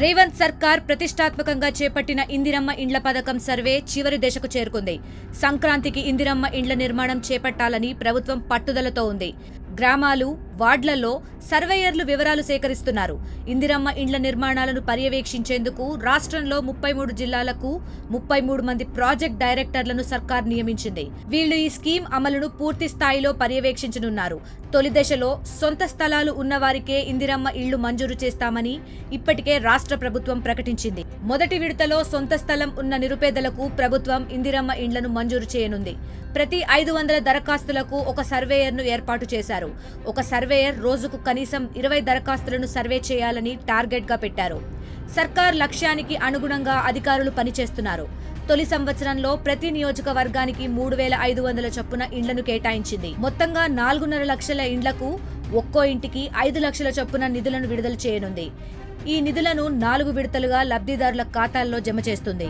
రేవంత్ సర్కార్ ప్రతిష్టాత్మకంగా చేపట్టిన ఇందిరమ్మ ఇండ్ల పథకం సర్వే చివరి దశకు చేరుకుంది. సంక్రాంతికి ఇందిరమ్మ ఇండ్ల నిర్మాణం చేపట్టాలని ప్రభుత్వం పట్టుదలతో ఉంది. గ్రామాలు, వార్డులలో సర్వేయర్లు వివరాలు సేకరిస్తున్నారు. ఇందిరమ్మ ఇండ్ల నిర్మాణాలను పర్యవేక్షించేందుకు రాష్ట్రంలో 33 జిల్లాలకు 33 మంది ప్రాజెక్ట్ డైరెక్టర్లను సర్కార్ నియమించింది. వీళ్లు ఈ స్కీమ్ అమలును పూర్తి స్థాయిలో పర్యవేక్షించనున్నారు. తొలి దశలో సొంత స్థలాలు ఉన్నవారికే ఇందిరమ్మ ఇళ్లు మంజూరు చేస్తామని ఇప్పటికే రాష్ట్ర ప్రభుత్వం ప్రకటించింది. మొదటి విడతలో సొంత స్థలం ఉన్న నిరుపేదలకు ప్రభుత్వం ఇందిరమ్మ ఇండ్లను మంజూరు చేయనుంది. ప్రతి 500 దరఖాస్తులకు ఒక సర్వేయర్ను ఏర్పాటు చేశారు. ఒక సర్వేయర్ రోజుకు కనీసం 20 దరఖాస్తులను సర్వే చేయాలని టార్గెట్గా పెట్టారు. సర్కార్ లక్ష్యానికి అనుగుణంగా అధికారులు పనిచేస్తున్నారు. తొలి సంవత్సరంలో ప్రతి నియోజకవర్గానికి 3,500 చొప్పున ఇండ్లను కేటాయించింది. మొత్తంగా 4.5 లక్షల ఇండ్లకు ఒక్కో ఇంటికి 5 లక్షల చొప్పున నిధులను విడుదల చేయనుంది. ఈ నిధులను 4 విడతలుగా లబ్ధిదారుల ఖాతాల్లో జమ చేస్తుంది.